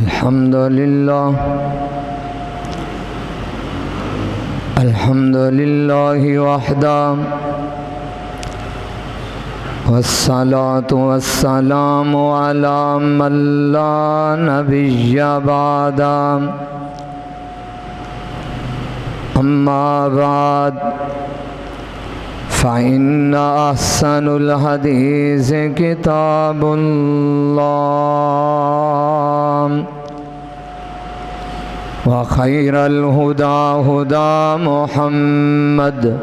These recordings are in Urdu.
الحمد لله وحده والصلاة والسلام على من لا نبي بعده أما بعد فإن أحسن الحديث كتاب الله وخير الهدى هدى محمد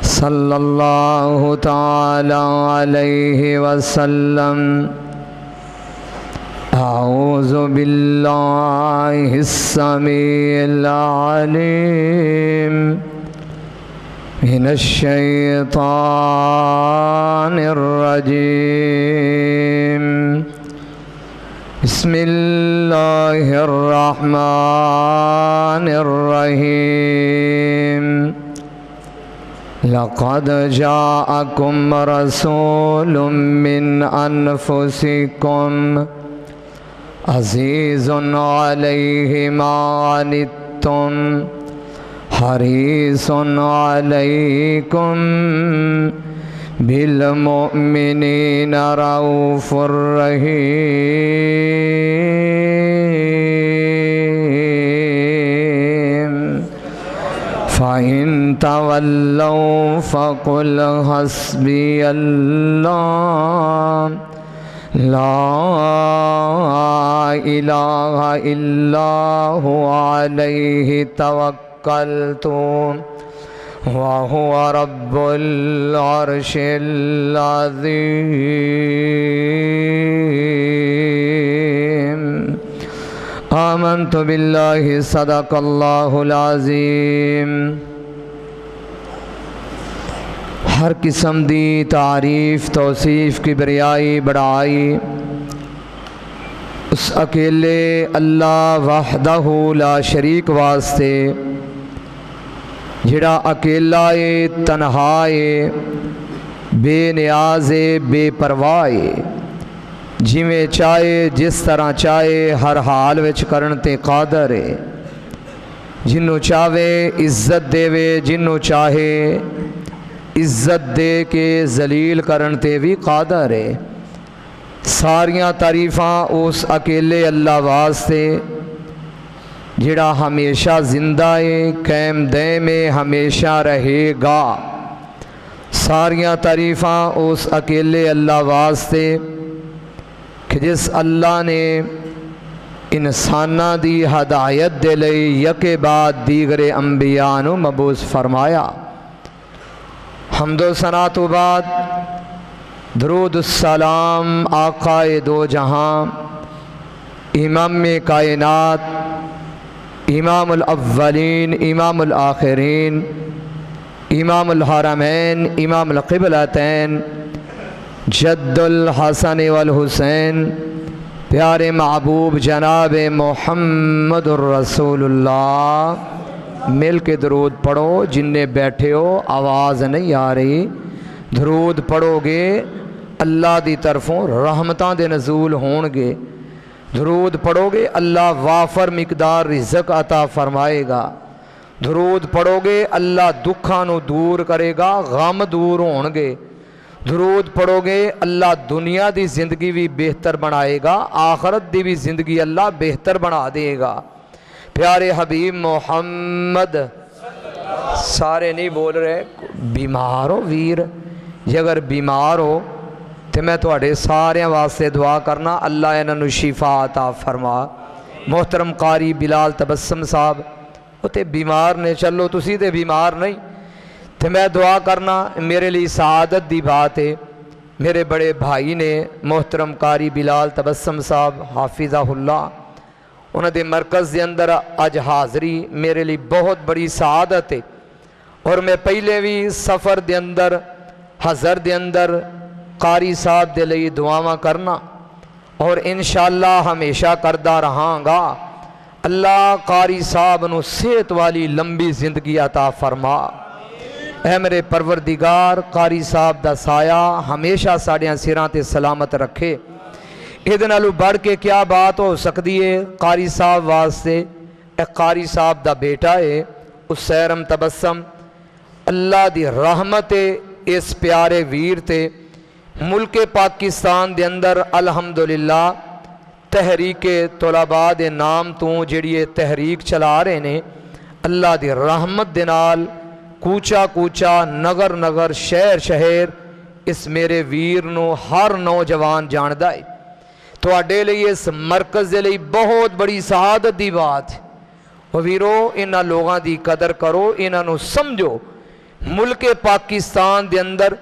صلى الله تعالى عليه وسلم أعوذ بالله السميع العليم من الشيطان الرجيم بسم الله الرحمن الرحيم لقد جاءكم رسول من أنفسكم عزيز عليه ما عنتم حريص عليكم بالمؤمنين رؤوف رحيم فإن تولوا فقل حسبي الله لا إله إلا هو عليه توكلت وهو رب العرش العظيم آمنت بالله صدق الله العظيم ہر قسم دی تعریف توصیف کبریائی بڑائی اس اکیلے اللہ وحدہ لا شریک واسطے جڑا اکیلا ہے تنہا ہے بے نیاز ہے بے پرواہ ہے جویں چاہے جس طرح چاہے ہر حال وچ کرن تے قادر ہے جنوں چاہے عزت دے جنوں چاہے عزت دے کے ذلیل کرن تے بھی قادر ہے ساریاں تعریفاں اس اکیلے اللہ واسطے جڑا ہمیشہ زندہ ہے قائم دائم میں ہمیشہ رہے گا ساریاں تعریفاں اس اکیلے اللہ واسطے کہ جس اللہ نے انساناں دی ہدایت دے لئی یکے بعد دیگر انبیاء نو مبعوث فرمایا حمد و ثنا تو بعد درود السلام آقا دو جہاں امام کائنات امام الاولین امام الآخرین امام الحرمین امام القبلتین جد الحسن والحسین پیارے محبوب جناب محمد الرسول اللہ مل کے درود پڑھو جنہیں بیٹھے ہو آواز نہیں آ رہی درود پڑھو گے اللہ دی طرفوں رحمتاں دے نزول ہون گے درود پڑھو گے اللہ وافر مقدار رزق عطا فرمائے گا درود پڑھو گے اللہ دکھاں نو دور کرے گا غم دور ہون گے درود پڑھو گے اللہ دنیا دی زندگی بھی بہتر بنائے گا آخرت دی بھی زندگی اللہ بہتر بنا دے گا پیارے حبیب محمد سارے نہیں بول رہے بیمار ہو ویر جے اگر بیمار ہو تو میں تواڈے سارے واسطے دعا کرنا اللہ انہوں شفا عطا فرما محترم قاری بلال تبسم صاحب وہ تے بیمار نے چلو تسی تے بیمار نہیں تو میں دعا کرنا میرے لیے سعادت دی بات ہے میرے بڑے بھائی نے محترم قاری بلال تبسم صاحب حافظہ اللہ انہوں دے مرکز دے اندر اج حاضری میرے لیے بہت بڑی سعادت ہے اور میں پہلے بھی سفر دے اندر حضر دے اندر قاری صاحب دے لئی دعاواں کرنا اور انشاءاللہ ہمیشہ کردہ رہاں گا اللہ قاری صاحب نو صحت والی لمبی زندگی عطا فرما اے میرے پروردگار قاری صاحب دا سایہ ہمیشہ ساڑیاں سراں تے سلامت رکھے یہ نالوں بڑھ کے کیا بات ہو سکتی ہے قاری صاحب واسطے؟ اے قاری صاحب دا بیٹا ہے اسیرم تبسم، اللہ دی رحمت اس پیارے ویر تے ملک پاکستان دے اندر الحمدللہ تحریک طلباء دے نام تو جڑی یہ تحریک چلا رہے نے، اللہ دی رحمت دے نال کوچا کوچا نگر نگر شہر شہر اس میرے ویر نو ہر نوجوان جاندہ ہے۔ تو اڈے لئے اس مرکز دے لئے بہت بڑی سعادت دی بات ہے۔ ویرو انہاں لوگاں دی قدر کرو، انہاں نو سمجھو۔ ملک پاکستان دے اندر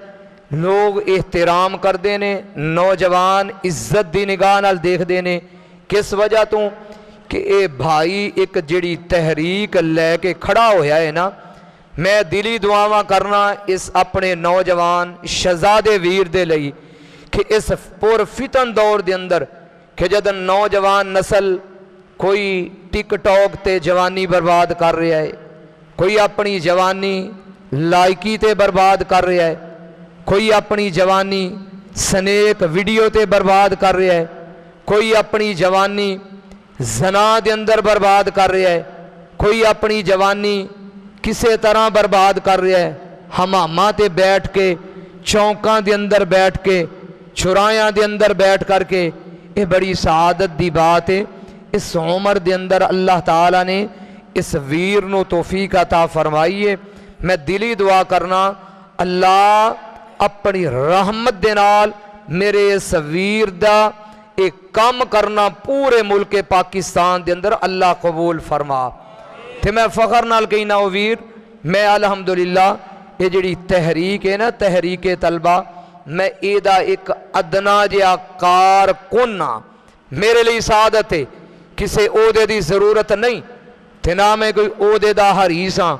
لوگ احترام کر دینے، نوجوان عزت دی نگاہ نال دیکھ دینے، کس وجہ تو کہ اے بھائی ایک جڑی تحریک لے کے کھڑا ہویا ہے نا، میں دلی دعاواں کرنا اس اپنے نوجوان شہزادے ویر دے لئی کہ اس پور فتن دور دے اندر کہ جد نوجوان نسل کوئی ٹک ٹاک تے جوانی برباد کر رہا ہے، کوئی اپنی جوانی لائکی تے برباد کر رہا ہے، کوئی اپنی جوانی سنیک ویڈیو تے برباد کر رہا ہے، کوئی اپنی جوانی زنا دے اندر برباد کر رہا ہے، کوئی اپنی جوانی کسے طرح برباد کر رہا ہے، ہماماں تے بیٹھ کے چونکاں دے اندر بیٹھ کے چرایاں دے اندر بیٹھ کر کے، یہ بڑی سعادت دی بات ہے۔ اس عمر دے اندر اللہ تعالیٰ نے اس ویر نو توفیق عطا فرمائیے۔ میں دلی دعا کرنا اللہ اپنی رحمت دے نال میرے اس ویر دا ایک کام کرنا پورے ملک پاکستان دے اندر اللہ قبول فرما۔ تے میں فخر نال کہنا او ویر، میں الحمدللہ یہ جڑی تحریک ہے نا، تحریک طلبہ، میں ایدہ ایک ادنا جیا کارکن، میرے لئے سعادت ہے، کسے عہدے دی ضرورت نہیں تے نہ میں کوئی عہدے دا حریص ہاں۔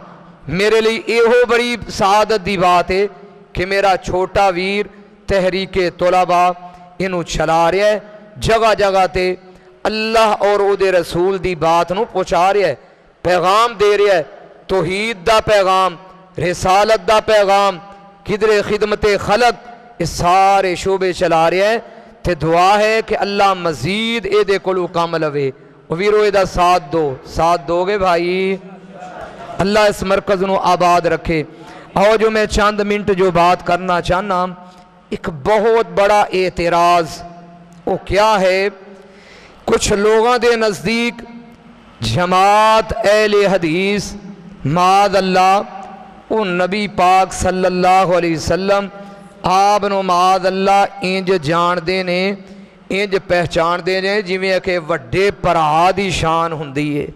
میرے لئے ایہو بڑی سعادت دی بات ہے کہ میرا چھوٹا ویر تحریک طلباء انہوں چلا رہا ہے، جگہ جگہ تے اللہ اور او دے رسول دی بات نو پہنچا رہا ہے، پیغام دے رہا ہے، توحید دا پیغام، رسالت دا پیغام، قدر خدمت خلق، اس سارے شعبے چلا رہا ہے۔ تے دعا ہے کہ اللہ مزید اے دے کلو کام لوے۔ ویرو اے دا ساتھ دو گے بھائی، اللہ اس مرکز نو آباد رکھے۔ اور جو میں چند منٹ جو بات کرنا چاہنا، ایک بہت بڑا اعتراض وہ کیا ہے، کچھ لوگوں دے نزدیک جماعت اہل حدیث معاذ اللہ وہ نبی پاک صلی اللہ علیہ وسلم آپ نو معاذ اللہ انج جان دینے، انج پہچان دینے جویں کہ وڈے پرا دی شان ہوندی ہے۔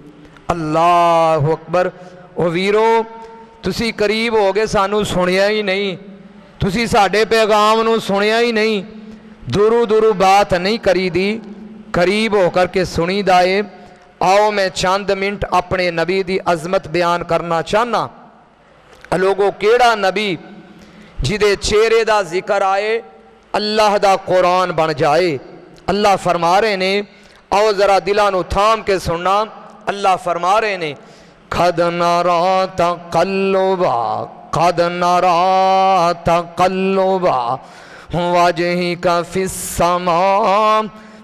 اللہ اکبر۔ او ویرو تسی قریب ہو گئے، سانو سنیا ہی نہیں، تسی ساڈے پیغام نو سنیا ہی نہیں، دورو دورو بات نہیں کری دی، قریب ہو کر کے سنی دائے۔ آؤ میں چند منٹ اپنے نبی دی عظمت بیان کرنا چاہنا۔ لوگوں کیڑا نبی جدے چہرے دا ذکر آئے اللہ دا قرآن بن جائے۔ اللہ فرما رہے نے، آؤ ذرا دلانو تھام کے سننا، اللہ فرما رہے نے، قد نرا تقلبا وجهك في السماء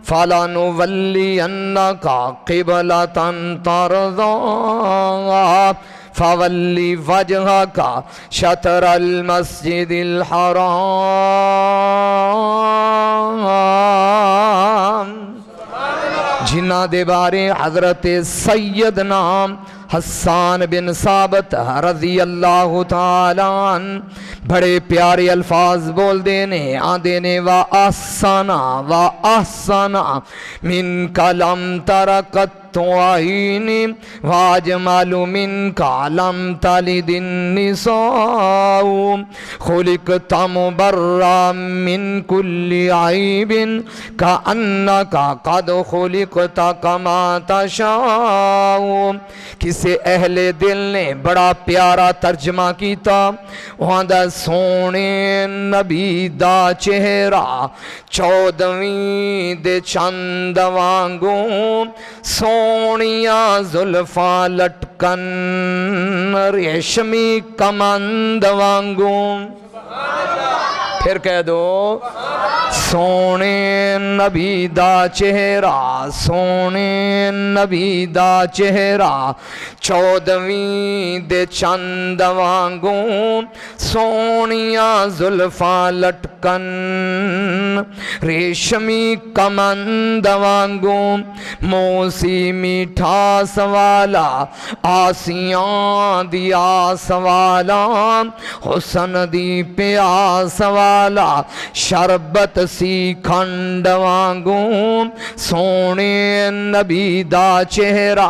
فلنولينك قبلة ترضاها فول وجهك شطر المسجد الحرام۔ جنہ دے بارے حضرت سیدنا حسان بن ثابت رضی اللہ تعالیٰ عنہ بڑے پیارے الفاظ بول دینے آدینے وَأَحْسَنَ مِنْكَ لَمْ تَرَكَتْ عَيْنِي وَأَجْمَلُ مِنْكَ لَمْ تَلِدِ النِّسَاءُ خُلِقْتَ مُبَرًّا مِنْ كُلِّ عَيْبٍ كَأَنَّكَ قَدْ خُلِقْتَ كَمَا تَشَاءُ۔ کسے اہل دل نے بڑا پیارا ترجمہ کیتا، وہاں دا سونے نبی دا چہرہ 14ویں دے چند وانگوں سونیاں زلفاں لٹکن ریشمی کمند وانگوں۔ پھر کہہ دو سونے نبی دا چہرہ سونے نبی دا چہرہ 14ویں دے چند وانگوں سونیاں زلفاں لٹکن ریشمی کمند وانگوں موسی میٹھا سوالا آسیاں دیا سوالا حسن دی پیاس والا شربت سی کھنڈ وانگوں سونے نبی دا چہرہ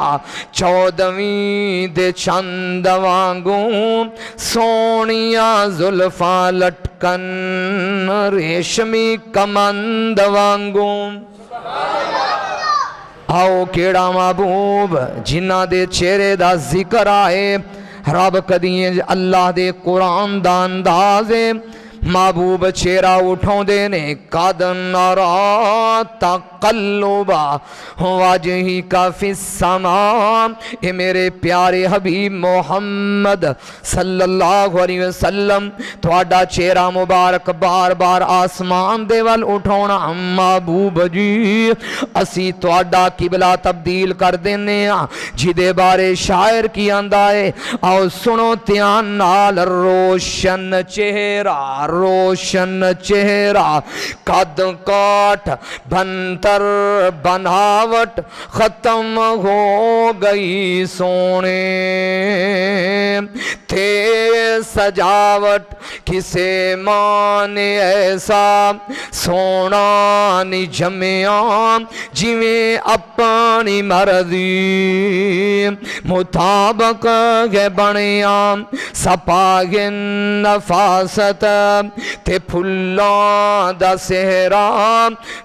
14ویں دے چند وانگوں سونیاں زلفاں لٹکن ریشمی کمند وانگوں آؤ کیڑا محبوب جنہ دے چہرے دا ذکر آئے رب کدیے اللہ دے قرآن دا اندازے محبوب چہرہ اٹھوں دینے قد نرا تقلبا وجہی کا فی السماء اے میرے پیارے حبیب محمد صلی اللہ علیہ وسلم تھوڑا چہرہ مبارک بار بار آسمان دے وال اٹھونا محبوب جی اسی تھوڑا قبلہ تبدیل کر دینے جی دے بارے شاعر کی اندائے آؤ سنو تیان نال روشن چہرہ روشن چہرہ قد کاٹ بنتر بناوٹ ختم ہو گئی سونے تھے سجاوٹ کسے مانے ایسا سونا نی جمعیاں جویں اپنی مرضی مطابق ہے بنیاں سپاگن نفاست تے پھلاں دا سہرا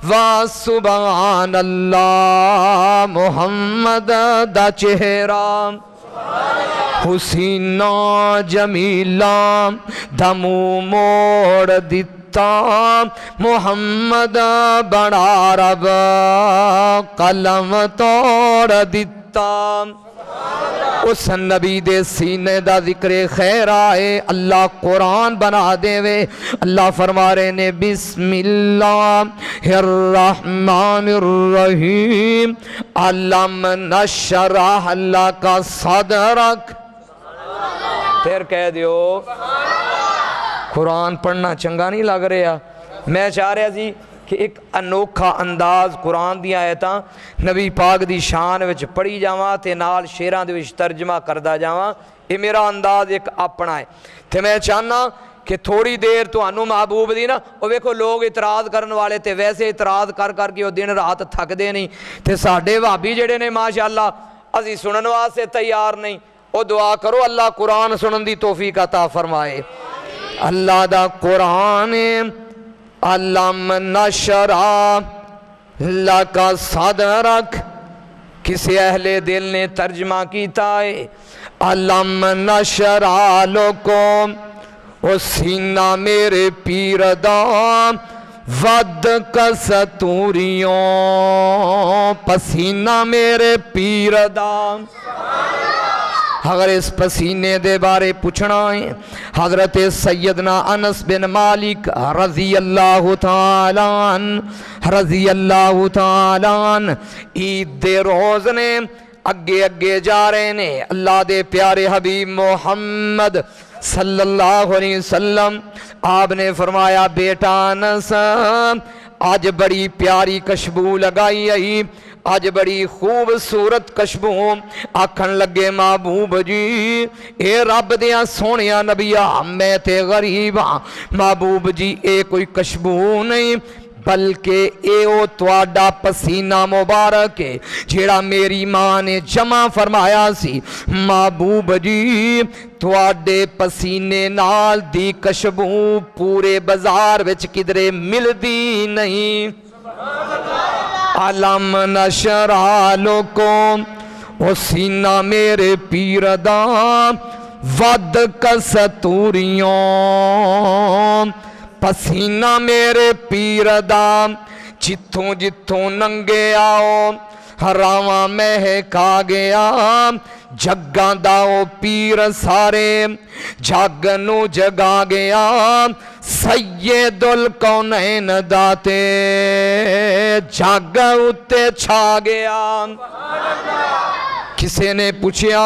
وا سبحان اللہ محمد دا چہرہ حسینہ جمیلہ دمو موڑ دیتا محمد بڑا رب قلم توڑ دیتا اس نبی دے سینے دا ذکر خیر آئے اللہ قرآن بنا دے وے اللہ فرما رہے نے بسم اللہ الرحمن الرحیم علم نشرح اللہ کا صدرک پھر کہہ دیو قرآن پڑھنا چنگا نہیں لگ رہا میں چاہ رہا جی کہ ایک انوکھا انداز قرآن دی آیتاں نبی پاک دی شان وچ پڑھی جاواں تے نال شیران دے وچ ترجمہ کردہ جاواں یہ میرا انداز ایک اپنا ہے تے میں چاہنا کہ تھوڑی دیر تو انو محبوب دی نا وہ ویکھو لوگ اعتراض کرن والے تے ویسے اعتراض کر کر کے وہ دن رات تھک دے نہیں تے ساڈے بھابی جڑے نے ماشاءاللہ اسی سنن واسطے تیار نہیں وہ دعا کرو اللہ قرآن سنن دی توفیق عطا فرمائے اللہ دا قرآن علم نشرح لکا صدرک کسی اہل دل نے ترجمہ کیتا ہے علم نشرح لکم او سینہ میرے پیردان ود کستوریوں پسینہ میرے پیردان اگر اس پسینے دے بارے پوچھنا ہے حضرت سیدنا انس بن مالک رضی اللہ تعالیٰ عنہ عید دے روز نے اگے اگے جا رہے نے اللہ دے پیارے حبیب محمد صلی اللہ علیہ وسلم آپ نے فرمایا بیٹا انس آج بڑی پیاری کشبو لگائی آئی آج بڑی خوبصورت کشبو آکھن لگے محبوب جی اے رب دیاں سونیاں نبیہ میں تے غریب ہاں محبوب جی اے کوئی کشبو نہیں بلکہ اے او تواڈا پسینہ مبارک ہے جیڑا میری ماں نے جمع فرمایا سی محبوب جی تواڈے پسینے نال دی کشبو پورے بازار وچ کدرے مل دی نہیں علم نشرح لکم او سینہ میرے پیردان ود کستوریوں پسینہ میرے پیردان جتھوں جتھوں ننگے آؤ ਰਾਵਾਂ ਮਹਿਕਾ ਗਿਆ। ਜੱਗਾਂ ਦਾ ਉਹ ਪੀਰ ਸਾਰੇ ਜੱਗ ਨੂੰ ਜਗਾ ਗਿਆ। ਸੈਯਦੁਲ ਕੌਨੈਨ ਦਾਤੇ ਜੱਗ ਉੱਤੇ ਛਾ ਗਿਆ। ਕਿਸੇ ਨੇ ਪੁੱਛਿਆ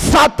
7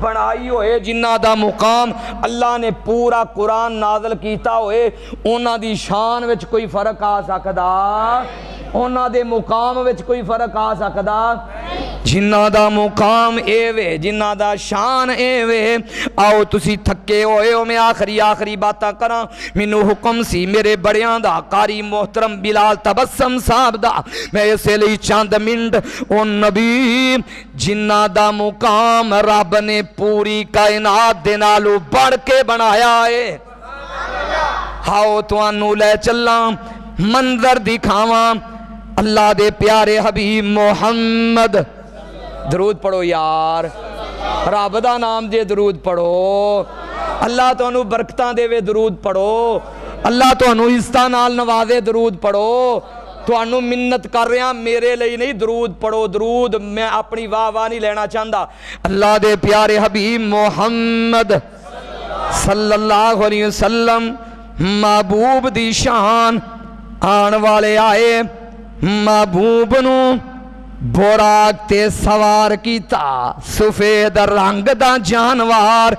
بنائی ہوئے جنہ دا مقام اللہ نے پورا قرآن نازل کیتا ہوئے انہاں دی شان وچ کوئی فرق آ سکدا انہاں دے مقام وچ کوئی فرق آ سکدا جنہ دا مقام اے وے جنہ دا شان اے وے آؤ تسی تھکے ہوئے ہو میں آخری باتاں کراں مینوں حکم سی میرے بڑیاں دا قاری محترم بلال تبسم صاحب دا میں اسے لئی چند منٹ او نبی جنہ دا مقام رب نے پوری کائنات دے نالو بڑھ کے بنایا ہے ہاؤ توانوں لے چلاں منظر دکھاواں اللہ دے پیارے حبیب محمد درود پڑھو یار رب دا نام جے درود پڑھو اللہ تانوں برکتاں دے وے درود پڑھو اللہ تانوں عزتاں نال نوازے درود پڑھو تانوں منت کر رہا میرے لئی نہیں درود پڑھو درود میں اپنی واہ نہیں لینا چاہتا اللہ دے پیارے حبیب محمد صلی اللہ علیہ وسلم محبوب دی شان آن والے آئے محبوب نو براق تے سوار کیتا سفید رنگ دا جانوار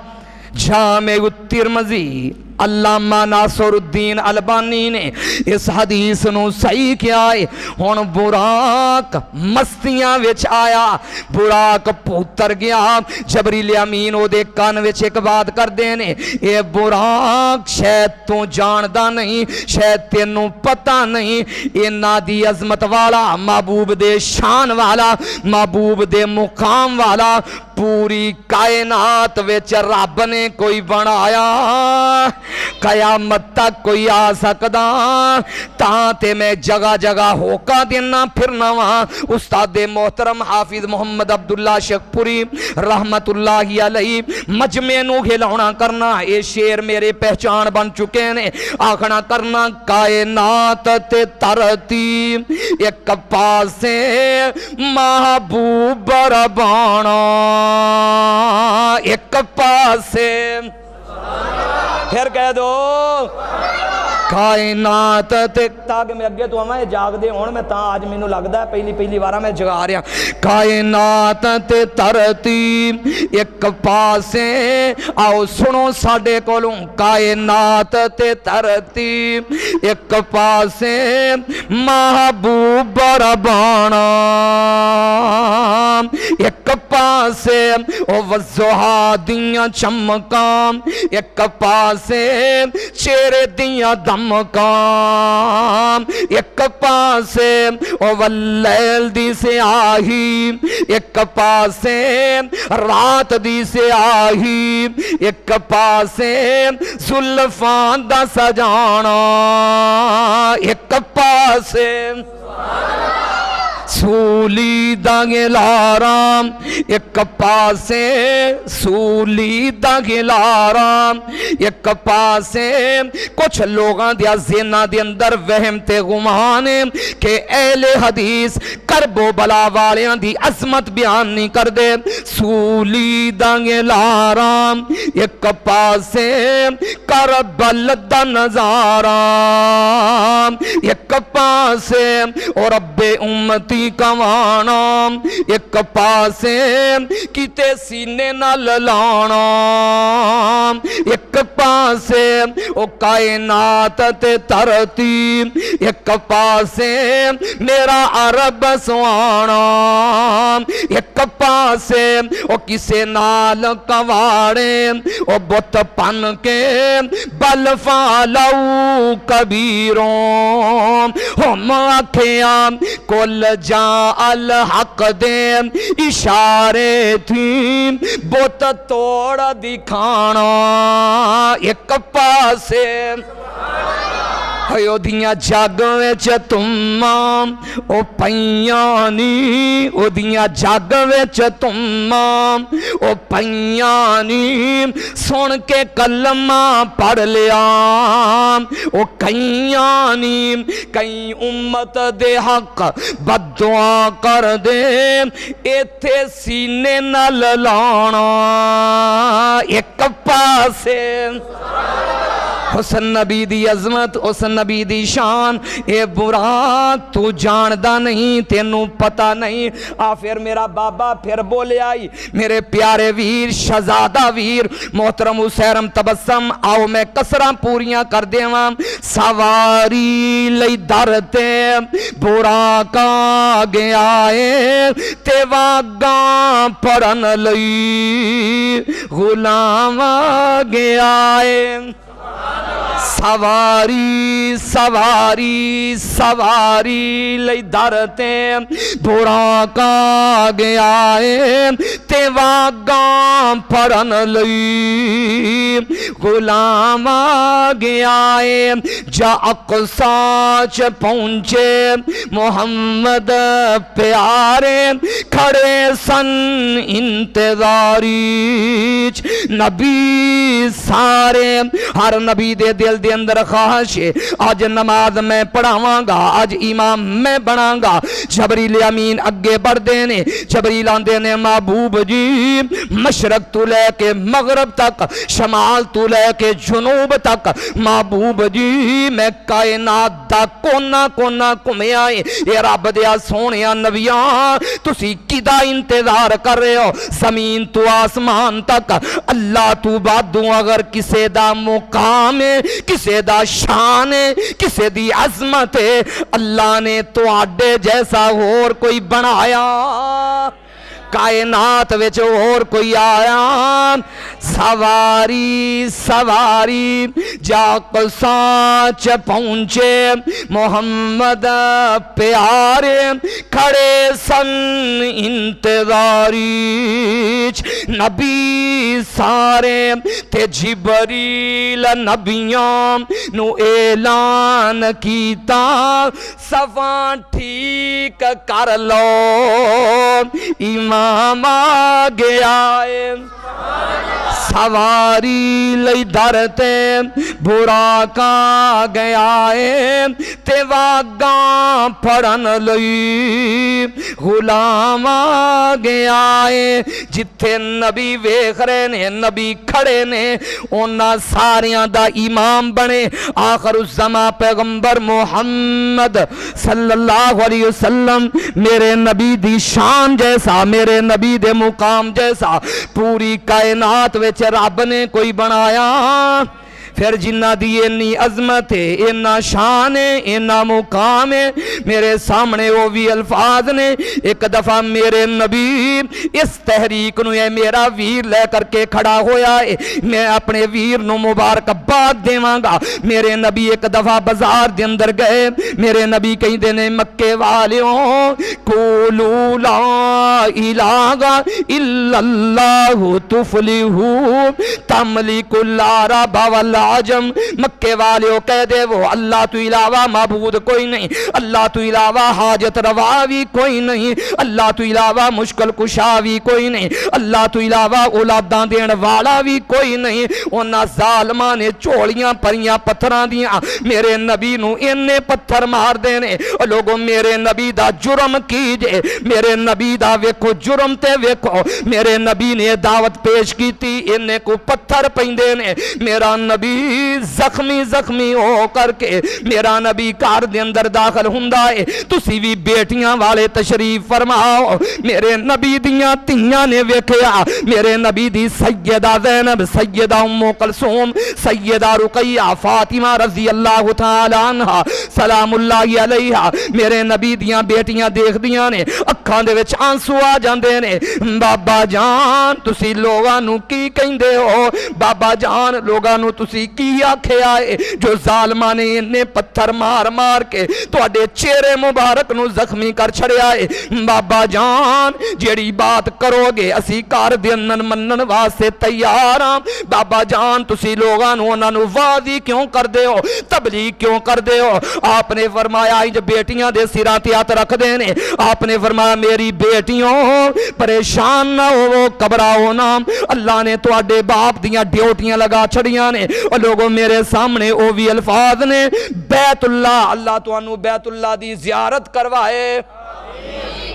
جامع الترمذی علامہ ناصر الدین البانی نے اس حدیث نو صحیح کیا ہے ہن براق مستیاں وچ آیا براق پوتر گیا جبریل امین او دے کان وچ ایک بات کر دینے اے براق شاید تو جاندا نہیں شاید تینوں پتہ نہیں انہاں دی عظمت والا محبوب دے شان والا محبوب دے مقام والا پوری کائنات وچ رب نے کوئی بنایا قیامت تک کوئی آ سکدا تاں تے میں جگہ جگہ ہوکا دینا پھرنا وہاں استاد محترم حافظ محمد عبداللہ شیخپوری رحمت اللہ علیہ مجمع نو کھلاونا کرنا اے شیر میرے پہچان بن چکے نے آکھنا کرنا کائنات تے ترتیب ایک پاسے محبوب ربانا ایک پاسے پھر کہہ دو کائنات تاکہ میں اگے تو ہمیں جاگ دے ہون میں تاں آج میں لگدا ہے پہلی بارہ میں جگا رہا کائنات تے ترتیب ایک پاسے آؤ سنو ساڑے کولوں کائنات تے ترتیب ایک پاسے محبوب ربانا ایک پاسے او وضحا دیاں چمکاں ایک پاسے چہرے دیاں دمکاں ایک پاسے او واللیل دی سے آہی ایک پاسے رات دی سے آہی ایک پاسے زلفان دا سجانا ایک پاسے سولی دانگے لارام ایک پاسے سولی دانگے لارام ایک پاسے کچھ لوگاں دیا زینہ دے اندر وہم تے گمانے کہ اہل حدیث کرب و بلا والیاں دی عظمت بیان نہیں کر دے سولی دانگے لارام ایک پاسے کربل دا نظارام ایک پاسے اور رب امتی کوانا ایک پاسے کیتے سینے نہ للانا ایک پاسے او کائنات تے ترتیب ایک پاسے میرا عرب سوانا ایک پاسے او کسے نال کواڑے او بت پن کے بل فالو کبیروں ہم آکھیاں کل جا الحق دے اشارے تھی بت توڑ دکھانا ایک پاسے ہیو دیاں جگ وچ تمام او پیانی او دیاں جگ وچ تمام او پیانی سن کے کلمہ پڑھ لیا او کئیانی کئی امت دے حق بددعا کر دے ایتھے سینے نہ لانا ایک پاسے حسن نبی دی عظمت اس نبی دی شان اے برا تو جاندا نہیں تینوں پتہ نہیں پھر میرا بابا پھر بولے آئی میرے پیارے ویر شہزادہ ویر محترم حسین تبسم آؤ میں کسراں پوریاں کر دیواں سواری لئی درتے برا کا گیا ہے تے واگاں پڑھن لئی غلام گیا ہے سواری سواری سواری لئی درتے برا کا گیا ہے تے واگاں پڑھن لئی غلام گیا ہے جا اقصا چ پہنچے محمد پیارے کھڑے سن انتظاری نبی سارے ہر نبی دے دل دے اندر خواہش ہے آج نماز میں پڑھاواں گا آج امام میں بناں گا جبریل امین اگے بڑھ دینے جبریل آندے نے محبوب جی مشرق تو لے کے مغرب تک شمال تو لے کے جنوب تک محبوب جی میں کائنات دا کونا کونا کمے آئے اے رب دیا سونیا نبیاں تسی کدا انتظار کر رہے ہو زمین تو آسمان تک اللہ تو بادوں اگر کسے دا مقام ہے کسے دا شان ہے کسے دی عظمت ہے اللہ نے تو آڈے جیسا اور کوئی بنایا کائنات وچ اور کوئی آیا سواری سواری جا قصا چ پہنچے محمد پیارے کھڑے سن انتظاری نبی سارے تے جبریل نبیاں نو اعلان کیتا صفاں ٹھیک کر لو امام آ گیا ہے سواری لئی درتے برا کا گیا ہے تے واگاں پڑھن لئی غلام آ گیا ہے جتھے نبی ویکھ رہے نے نبی کھڑے نے انہاں ساریاں دا امام بنے آخر الزمان پیغمبر محمد صلی اللہ علیہ وسلم میرے نبی دی شان جیسا میرے نبی دے مقام جیسا پوری کائنات وچ رب نے کوئی بنایا پھر جنہ دی انی عظمت ہے اینا شان ہے اینا مقام ہے میرے سامنے وہ بھی الفاظ نے ایک دفعہ میرے نبی اس تحریک نو یہ میرا ویر لے کر کے کھڑا ہویا ہے میں اپنے ویر نو مبارک بات دیواں گا میرے نبی ایک دفعہ بازار دے اندر گئے میرے نبی کہیں دینے مکے والیوں قولو لا الہ الا اللہ تفلحو تملک العرب والعجم مکے والے کہہ دے وہ اللہ تو علاوہ معبود کوئی نہیں اللہ تو علاوہ حاجت روا بھی کوئی نہیں اللہ تو علاوہ مشکل کشا بھی کوئی نہیں اللہ تو علاوہ اولاداں دین والا بھی کوئی نہیں انہاں ظالماں نے چوڑیاں پریاں پتھراں دیاں میرے نبی نو انے پتھر مار دینے لوگوں میرے نبی دا جرم کیجے میرے نبی دا ویکھو جرم تے ویکھو میرے نبی نے دعوت پیش کی تھی انے کو پتھر پیندے نے میرا نبی زخمی زخمی ہو کر کے میرا نبی کار دے اندر داخل ہوندا ہے تسی بھی بیٹیاں والے تشریف فرماؤ میرے نبی دیاں تیاں نے ویکھیا میرے نبی دی سیدہ زینب سیدہ ام کلثوم سیدہ رقیہ فاطمہ رضی اللہ تعالی عنہ سلام اللہ علیہا میرے نبی دیاں بیٹیاں دیکھ دیاں نے اکھاں دے وچ آنسو آ جاندے نے بابا جان تسی لوگاں نو کی کہندے ہو بابا جان لوگاں نو تسی کی آکھے آئے جو ظالماں نے انہیں پتھر مار مار کے تو اڈے چہرے مبارک نو زخمی کر چھڑے آئے بابا جان جیڑی بات کرو گے اسی کار دینن منن واسے تیار ہاں بابا جان تسی لوگاں نو انہاں نو واضی کیوں کر دے ہو تبلیغ کیوں کر دے ہو آپ نے فرمایا جو بیٹیاں دے سراں تے ہاتھ رکھ دینے آپ نے فرمایا میری بیٹیوں پریشان نہ ہو گھبراؤ نہ اللہ نے تو اڈے باپ دیاں ڈیوٹیاں لگا چھڑیاں نے اور لوگوں میرے سامنے او بھی الفاظ نے بیت اللہ اللہ تو انو بیت اللہ دی زیارت کروائے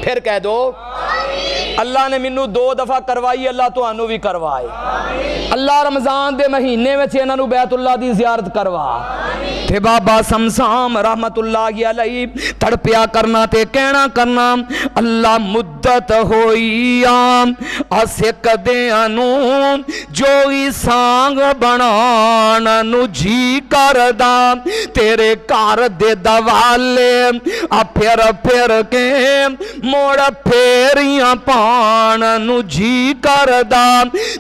پھر کہہ دو اللہ نے منو 2 دفعہ کروائی اللہ تو انو بھی کروائے اللہ رمضان دے مہینے میں چھے انہوں بیت اللہ دی زیارت کروا تے بابا سمسام رحمت اللہ علیہ تڑپیا کرنا تے کہنا کرنا اللہ مدت ہوئی اسے کدیاں نو جو ہی سانگ بنانا نو جی کردا تیرے کار دے دوالے پھر پھر کے موڑ پھیریاں پان نو جی کردا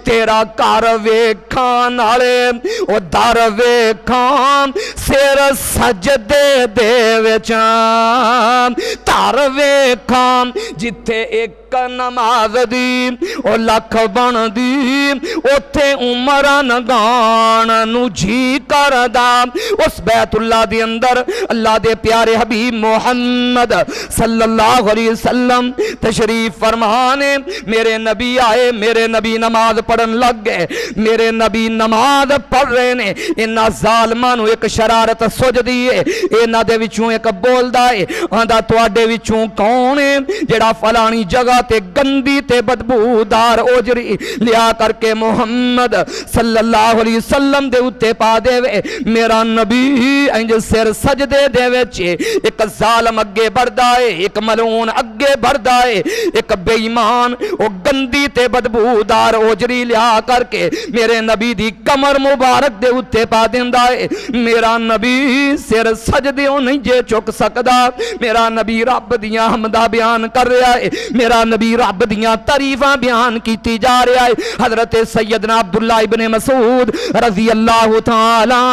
تیرا کار ویکھان والے او در ویکھان سر سجدے دے وچاں تار ویکھان جتھے ایک نماز دی او لکھ بن دی اوتھے عمران گان نو جی کردا اس بیت اللہ دے اندر اللہ دے پیارے حبیب محمد صلی اللہ علیہ وسلم تشریف فرمانے میرے نبی آئے میرے نبی نماز پڑھن لگ گئے میرے نبی نماز پڑھ رہے نے انہا ظالمانو ایک شرارت سج دیئے انہا دے وچوں ایک بول دائے آندھا تواڈے وچوں کونے جڑا فلانی جگہ تے گندی تے بدبودار اوجری لیا کر کے محمد صلی اللہ علیہ وسلم دے اتے پا دے وے میرا نبی انج سر سجدے دے وے چھے ایک ظالم اگے بردائے ایک ملعون اگے بردائے ایک بے ایمان او گندی تے بدبودار اوجری لیا کر کے میرے نبی دی کمر مبارک دے اتے پا دیندائے میرا نبی سر سجدے ہو نہیں جے چک سکدا میرا نبی رب دیاں حمدہ بیان کر رہا ہے میرا نبی رب دیاں تعریفاں بیان کیتی جا رہا ہے حضرت سیدنا عبداللہ ابن مسعود رضی اللہ تعالیٰ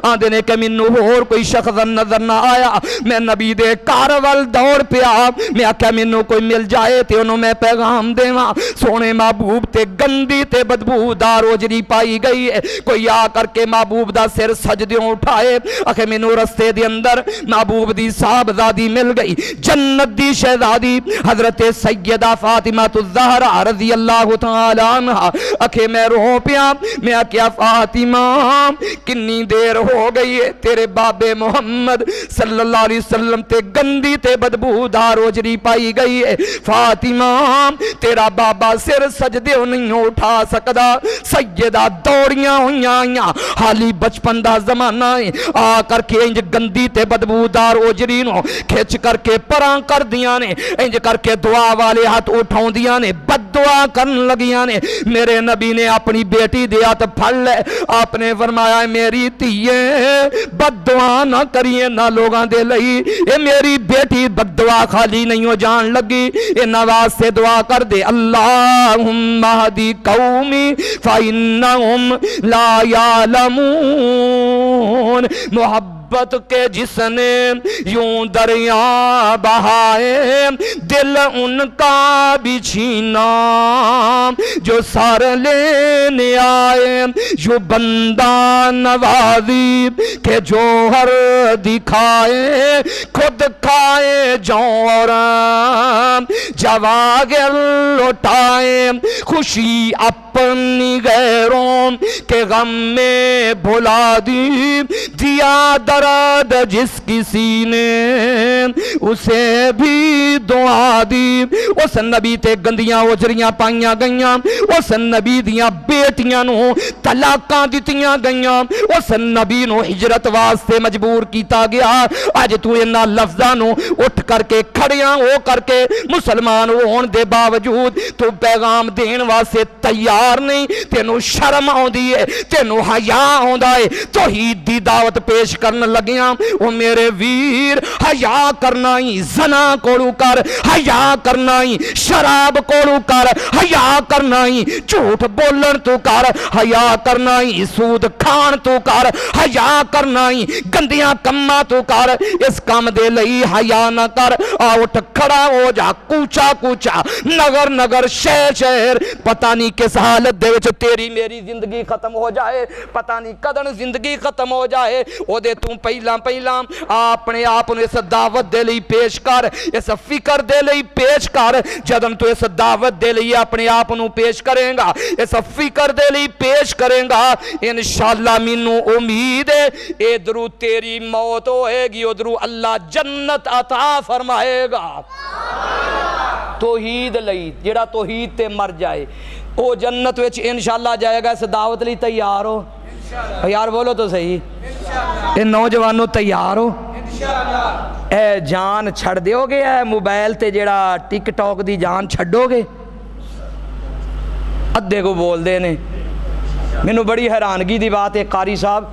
آندے نے کہ منو اور کوئی شخص نظر نہ آیا میں نبی دے کارول دور پیا میں آکھا منو کوئی مل جائے تے انہوں میں پیغام دے ماں سونے محبوب تے گندی تے بدبودار اوجری پائی گئی ہے کوئی آ کر کے محبوب دا سر سجدیوں اٹھائے آکھے منو رستے دے اندر محبوب دی صاحبزادی مل گئی جنت دی شہزادی حضرت سیدہ فاطمہ الزہرا رضی اللہ تعالیٰ عنہ اکھے میں رو پیا میں کیا فاطمہ کنی دیر ہو گئی ہے تیرے باب محمد صلی اللہ علیہ وسلم تے گندی تے بدبودار اوجری پائی گئی ہے فاطمہ تیرا بابا سر سجدے نہیں اٹھا سکدا سیدہ دوڑیاں ہویاں آئیاں حالی بچپن دا زمانہ ہے آ کر کے انج گندی تے بدبودار اوجری نو کھچ کر کے پراں کر دیاں نے انج کر کے دعا والے ہاتھ اٹھاؤں دیاں نے بد دعا کرن لگیاں نے میرے نبی نے اپنی بیٹی دے ہاتھ پھڑ لے آپ نے فرمایا میری تیے بد دعا نہ کریے نہ لوگاں دے لئی اے میری بیٹی بد دعا خالی نہیں ہو جان لگی اے نواز سے دعا کر دے اللہم اہدی قومی فَإِنَّهُمْ لَا يَعْلَمُونَ محبت کے جس نے یوں دریا بہائے دل ان کا بھی چھینا جو سار لینے آئے جو بندہ نوازی کہ جوہر دکھائے خود کھائے جوہر جواگر لوٹائے خوشی اپنی غیروں کے غم میں بھلا دی دیا درد جس کسی نے اسے بھی دعا دی اس نبی تے گندیاں اوجریاں پائیاں گئیاں اس نبی دیاں بیٹیاں نو طلاقاں دتیاں گئیاں اس نبی نو ہجرت واسطے مجبور کیتا گیا آج تو انہاں لفظاں نو اٹھ کر کے کھڑیاں ہو کر کے مسلمان ہون دے باوجود تو پیغام دین واسطے تیار نہیں تینو شرم آوندی ہے تینو حیا آوندا ہے توحید دی دعوت پیش کرن لگیاں او میرے ویر حیا کرنا ہی زنا کولو کر حیا کرنا ہی شراب کولو کر حیا کرنا ہی جھوٹ بولن تو کر حیا کرنا ہی سود کھان تو کر حیا کرنا ہی گندیاں کماں تو کر اس کام دے لئی حیا نہ کر اٹھ کھڑا ہو جا کوچا کوچا نگر نگر شہر شہر پتہ نہیں کس حالت دے وچ تیری میری زندگی ختم ہو جائے پتہ نہیں کدن زندگی ختم ہو جائے او دے تو پہلا اپنے آپ نے اس دعوت دے لئی پیش کر اس فکر دے لئی پیش کر جدن تو اس دعوت دے لئی اپنے آپ نو پیش کریں گا اس فکر دے لئی پیش کریں گا انشاءاللہ مینوں امید ہے ادھروں تیری موت ہوئے گی ادھروں اللہ جنت عطا فرمائے گا توحید لئی جڑا توحید تے مر جائے او جنت وچ انشاءاللہ جائے گا اس دعوت لئی تیار ہو یار بولو تو صحیح اے نوجوانوں تیار ہو؟ اے جان چھڑ دیو گے؟ اے موبائل تے جیڑا ٹک ٹاک دی جان چھڑو گے؟ ادھے کو بول دے نے مینوں بڑی حیرانگی دی بات ہے قاری صاحب،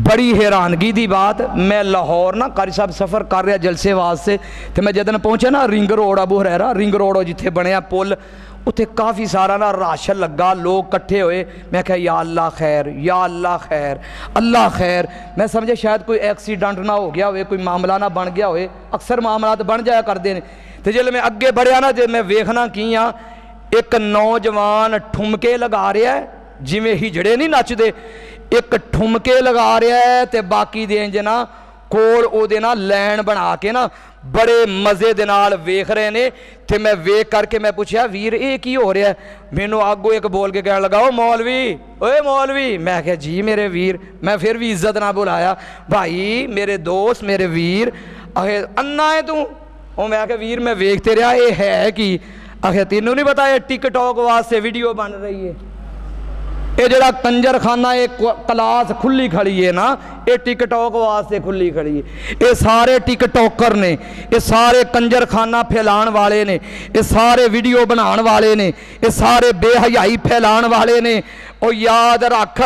بڑی حیرانگی دی بات، میں لاہور نا قاری صاحب سفر کر رہا جلسے واسطے تے میں جدن پہنچا نا رنگ روڈ ابو ہریرہ رنگ روڈ جتھے بنیا پل اتھے کافی سارا نا راشن لگا، لوگ کٹھے ہوئے، میں کہا یا اللہ خیر یا اللہ خیر اللہ خیر، میں سمجھے شاید کوئی ایکسیڈنٹ نہ ہو گیا ہوئے، کوئی معاملہ نہ بن گیا ہوئے، اکثر معاملات بن جایا کر دینے تے جلے میں اگے بڑھیا نا جے میں ویکھنا کیاں ایک نوجوان ٹھمکے لگا رہا ہے جی میں ہجڑے نہیں نچ دے، ایک ٹھمکے لگا رہا ہے تے باقی دے جنا کول او دے نا لین بنا کے نا بڑے مزے دے نال ویکھ رہے نے تے میں ویکھ کر کے میں پوچھا ویر اے کی ہو رہا ہے؟ مینوں آگو ایک بول کے کہنے لگا او مولوی، اوے مولوی، میں کہا جی میرے ویر، میں پھر بھی عزت نہ بلایا، بھائی میرے دوست میرے ویر، انا ہے تو؟ او میں کہا ویر میں ویکھتے رہا اے ہے کی؟ تینوں نہیں پتا یہ ٹک ٹاک واسطے ویڈیو بن رہی ہے، یہ جڑا کنجر خانہ ایک کلاس کھلی کھڑی ہے نا یہ ٹک ٹاک واسطے کھلی کھڑی ہے، یہ سارے ٹک ٹاکر نے، یہ سارے کنجر خانہ پھیلان والے نے، یہ سارے ویڈیو بنان والے نے، یہ سارے بے حیائی پھیلان والے نے۔ او یاد رکھ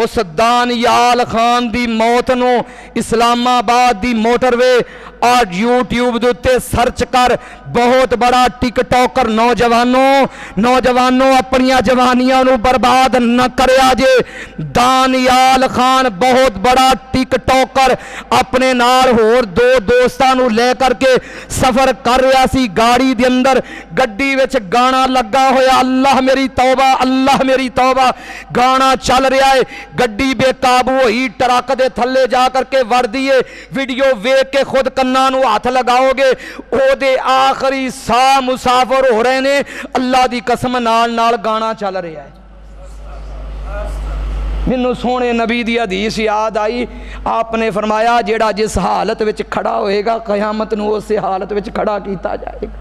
اس دانیال خان دی موت نو اسلام آباد دی موٹر وے آج یوٹیوب دوتے سرچ کر، بہت بڑا ٹک ٹاکر نوجوانوں اپنیاں جوانیاں نو برباد نہ کرے آجے، دانیال خان بہت بڑا ٹک ٹاکر اپنے نال ہور دو دوستانو لے کر کے سفر کر رہا سی گاڑی دے اندر، گڈی وچ گانا لگا ہویا اللہ میری توبہ اللہ میری توبہ گانا چل رہا ہے، گڈی بے قابو ہوئی ٹرک دے تھلے جا کر کے وڑ دیے، ویڈیو ویک کے خود کنانو ہاتھ لگاؤ گے او دے آخری سا مسافر ہو رہے نے، اللہ دی قسم نال نال گانا چل رہا ہے۔ مینوں سونے نبی دی حدیث یاد آئی، آپ نے فرمایا جیڑا جس حالت وچ کھڑا ہوئے گا قیامت نو اس حالت وچ کھڑا کیتا جائے گا،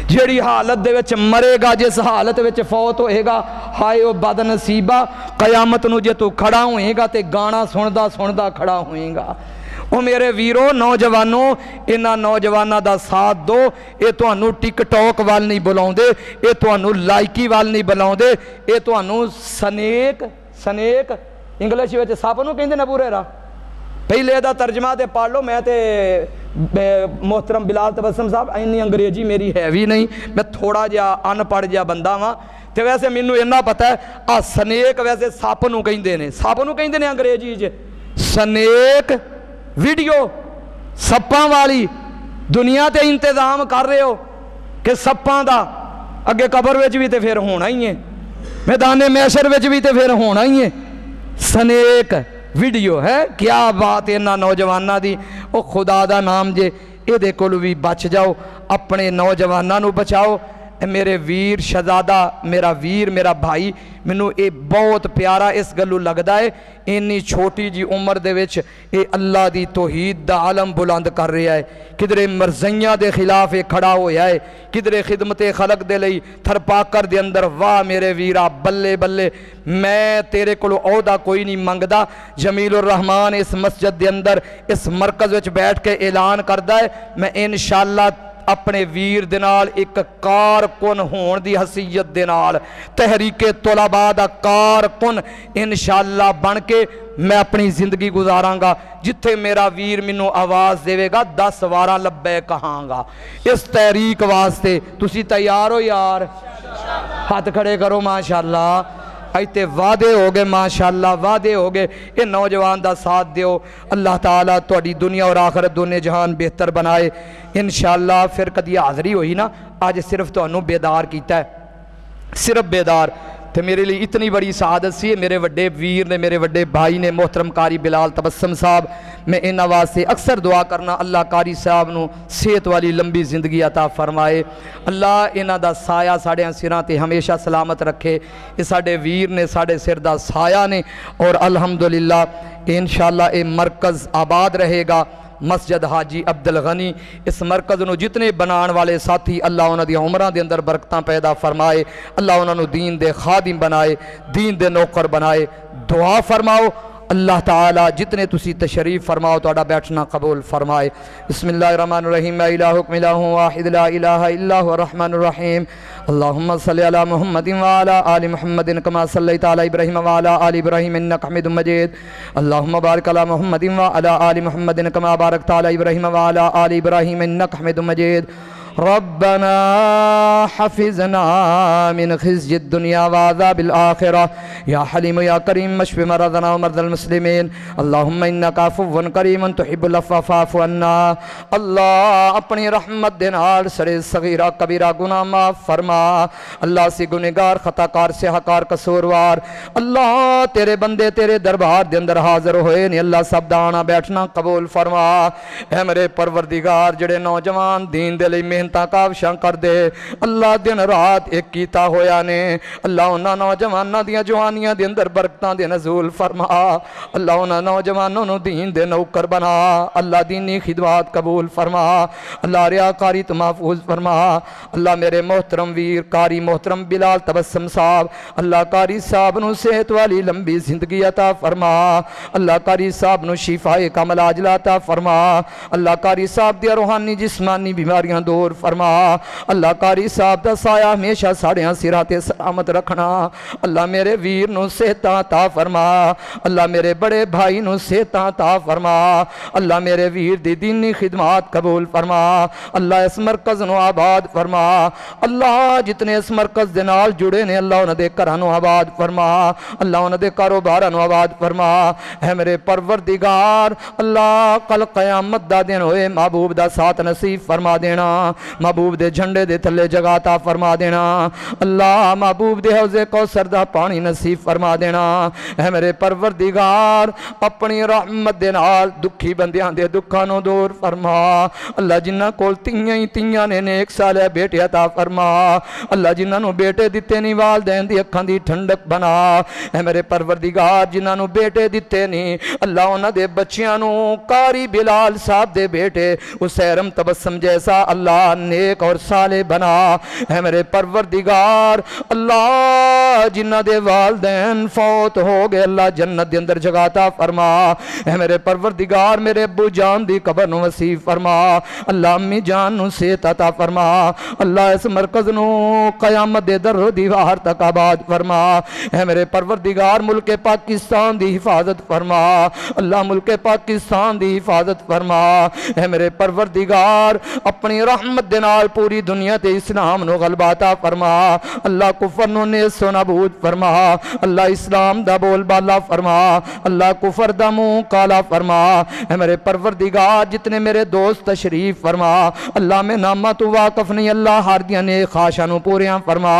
جیڑی حالت دے وچ مرے گا جس حالت وچ فوت ہوئے گا ہائے او بد نصیبہ قیامت نو جے تو کھڑا ہوئے گا تے گانا سندا سندا کھڑا ہوئے گا۔ او میرے ویرو نوجوانوں انہاں نوجواناں دا ساتھ دو، اے تانوں ٹک ٹاک وال نہیں بلاؤندے، اے تانوں لائکی وال نہیں بلاؤندے، اے تانوں سنیک انگلش وچ سپ نوں کہندے نے پورے راہ، پہلے دا ترجمہ تے پڑھ لو، میں تے محترم بلال تبسم صاحب اینی انگریزی میری ہے بھی نہیں، میں تھوڑا جا ان پڑھ جا بندہ ہاں تے ویسے مینوں اتنا پتہ ہے سنیک ویسے سپ نوں کہندے نے انگریزی وچ، سنیک ویڈیو سپاں والی دنیا تے انتظام کر رہے ہو کہ سپاں دا اگے قبر وچ بھی تے پھر ہونا ہی ہے، میدان محشر وچ بھی تے پھر ہونا ہی ہے، سنیک ویڈیو ہے۔ کیا بات ہے انہاں نوجواناں دی، او خدا دا نام جے اے دے کولو بھی بچ جاؤ، اپنے نوجواناں نو بچاؤ۔ اے میرے ویر شہزادہ میرا ویر میرا بھائی مینوں اے بہت پیارا اس گلو لگدا ہے، اینی چھوٹی جی عمر دے وچ اے اللہ دی توحید دا عالم بلند کر رہا ہے، کدھرے مرزیاں دے خلاف اے کھڑا ہویا ہے، کدھرے خدمت خلق دے لئی تھرپاکر دے اندر، واہ میرے ویرا بلے بلے، میں تیرے کولو عہدہ کوئی نہیں منگدا، جمیل الرحمان اس مسجد دے اندر اس مرکز وچ بیٹھ کے اعلان کردا ہے میں انشاءاللہ اپنے ویر دے نال ایک کارکن ہون دی حیثیت دے نال تحریک طلباء دا کارکن انشاءاللہ بن کے میں اپنی زندگی گزاراں گا، جتھے میرا ویر منوں آواز دے گا 10 وارا لبے کہاں گا اس تحریک واسطے۔ تسی تیار ہو یار؟ ہاتھ کھڑے کرو ماشاءاللہ، ایتے وعدے ہو گئے ماشاءاللہ وعدے ہو گئے، یہ نوجوان دا ساتھ دیو، اللہ تعالیٰ تہاڈی دنیا اور آخرت دونوں جہان بہتر بنائے انشاءاللہ۔ پھر کدی حاضری ہوئی نا آج صرف تہانوں بیدار کیتا ہے، صرف بیدار تے میرے لیے اتنی بڑی سعادت سی، میرے وڈے ویر نے میرے وڈے بھائی نے محترم قاری بلال تبسم صاحب، میں ان واسطے اکثر دعا کرنا اللہ قاری صاحب نو صحت والی لمبی زندگی عطا فرمائے، اللہ انہاں دا سایہ ساڑے سراں تے ہمیشہ سلامت رکھے، یہ ساڑے ویر نے ساڑے سر دا سایہ نے، اور الحمدللہ انشاءاللہ اے مرکز آباد رہے گا، مسجد حاجی عبدالغنی، اس مرکز نو جتنے بنان والے ساتھی اللہ انہاں دی عمرہ دے اندر برکتاں پیدا فرمائے، اللہ انہاں نو دین دے خادم بنائے، دین دے نوکر بنائے، دعا فرماؤ اللہ تعالیٰ جتنے تسی تشریف فرماؤ تو بیٹھنا قبول فرمائے۔ بسم اللہ الرحمن الرحیم، لا الہکم الہ واحد لا الہ الا هو الرحمن الرحیم، اللہم صلی علی محمد وعلی آل محمد کما صلیت علی ابراہیم وعلی آل ابراہیم انک حمید مجید، اللہم بارک علی محمد وعلی آل محمد کما بارکت علی ابراہیم وعلی آل ابراہیم انک حمید مجید، ربنا حفظنا من خزي الدنيا وعذاب الآخرة يا حليم يا كريم اشف مرضنا ومرضى المسلمين اللهم انك عفو كريم تحب العفو فاعف عنا۔ اللہ اپنی رحمت دے نال سرے صغیرہ کبیرہ گناہ معاف فرما، اللہ سے گنہگار خطا کار سے حقار قصوروار، اللہ تیرے بندے تیرے دربار دے اندر حاضر ہوئے نے، اللہ سب دانا بیٹھنا قبول فرما۔ اے میرے پروردگار جڑے نوجوان دین دے لئی محنتاں کاوشاں کر دے، اللہ دن رات ایک کیتا ہویا نے، اللہ انہاں نوجواناں دیاں جوانیاں دے اندر برکتاں دے نزول فرما، اللہ انہاں نوجوانوں نو دین دے نوکر بنا، اللہ دینی خدمات قبول فرما، اللہ ریاکاری تو محفوظ فرما۔ اللہ میرے محترم ویر کاری محترم بلال تبسم صاحب، اللہ کاری صاحب نو صحت والی لمبی زندگی عطا فرما، اللہ کاری صاحب نو شفائے کامل عاجلہ عطا فرما، اللہ کاری صاحب دیا روحانی جسمانی بیماریاں دور فرما، اللہ کاری صاحب دا سایہ ہمیشہ ساڑیاں سرات سلامت رکھنا، اللہ میرے ویر نو صحتاں عطا فرما، اللہ میرے بڑے بھائی نو صحتاں عطا فرما، اللہ میرے ویر دی دینی خدمات قبول فرما، اللہ اس مرکز نو آباد فرما، اللہ جتنے اس مرکز دے نال جڑے نے اللہ انہاں دے گھراں نو آباد فرما، اللہ انہاں دے کاروباراں نو آباد فرما۔ اے میرے پروردگار اللہ کل قیامت دا دن ہوئے محبوب دا ساتھ نصیب فرما دینا، محبوب دے جھنڈے دے تھلے جگہ عطا فرما دینا، اللہ محبوب دے حوض کوثر دا پانی نصیب فرما دینا۔ اے میرے پروردگار اپنی رحمت دے نال دکھی بندیاں دے دکھاں نو دور فرما، اللہ جنہ کول تیاں نے نیک صالح بیٹے عطا فرما، اللہ جنہ نو بیٹے دیتے نہیں والدین دی اکھاں دی ٹھنڈک بنا۔ اے میرے پروردگار جنہ نو بیٹے دیتے نہیں اللہ انہاں دے بچیاں نو کاری بلال صاحب دے بیٹے اسیرم تبسم جیسا اللہ نیک اور صالح بنا۔ اے میرے پروردگار اللہ جنہ دے والدین فوت ہو گئے اللہ جنت دے اندر جگہ عطا فرما۔ اے میرے پروردگار میرے ابو جان دی قبر نو وسیع فرما، اللہ امی جان نو صحت عطا فرما، اللہ اس مرکز نو قیامت دے در و دیوار تک آباد فرما۔ اے میرے پروردگار ملک پاکستان دی حفاظت فرما، اللہ ملک پاکستان دی حفاظت فرما۔ اے میرے پروردگار اپنی رحمت دے نال پوری دنیا تے اسلام نو غلبہ عطا فرما، اللہ کفر نو نیست و نابود فرما، اللہ اسلام دا بول بالا فرما، اللہ کفر دا منہ کالا فرما۔ اے میرے پروردگار جتنے میرے دوست تشریف فرما، اللہ میں نامہ تو واقف نہیں، اللہ ہر دیاں نیک خواہشاں نو پوریاں فرما،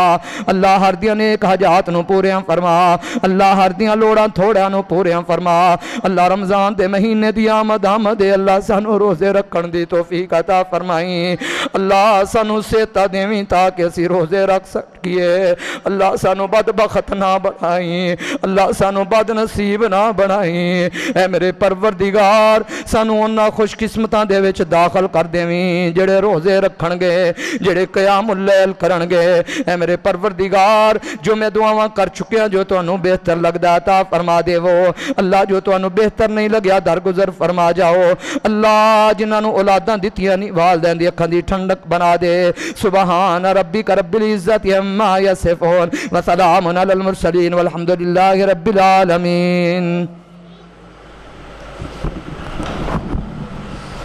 اللہ ہر دیاں نیک حاجات نو پوریاں فرما، اللہ ہر دیاں لوڑاں تھوڑیاں نو پوریاں فرما۔ اللہ رمضان دے مہینے دی آمد اللہ سانو روزے رکھن دی توفیق عطا فرمائی، اللہ سانو صحت دیویں تاکہ اسی روزے رکھ سکیے، اللہ سانو بدبخت نہ بنائی، اللہ سانو بد نصیب نہ بنائی۔ اے میرے پروردگار سانو انہاں خوش قسمتاں دے وچ داخل کر دیویں جڑے روزے رکھن گے، جڑے قیام اللیل کرن گے۔ اے میرے پروردگار جو میں دعاواں کر چکیا جو تانوں بہتر لگدا عطا فرما دے وہ، اللہ جو تانوں بہتر نہیں لگیا درگزر فرما جاؤ، اللہ جنہاں نو اولاداں دتیاں نہیں والدین دی اکھاں دی ٹھنڈک بنا دے۔ سبحان ربک رب العزت عما یصفون وسلام علی المرسلین والحمد للہ رب العالمین۔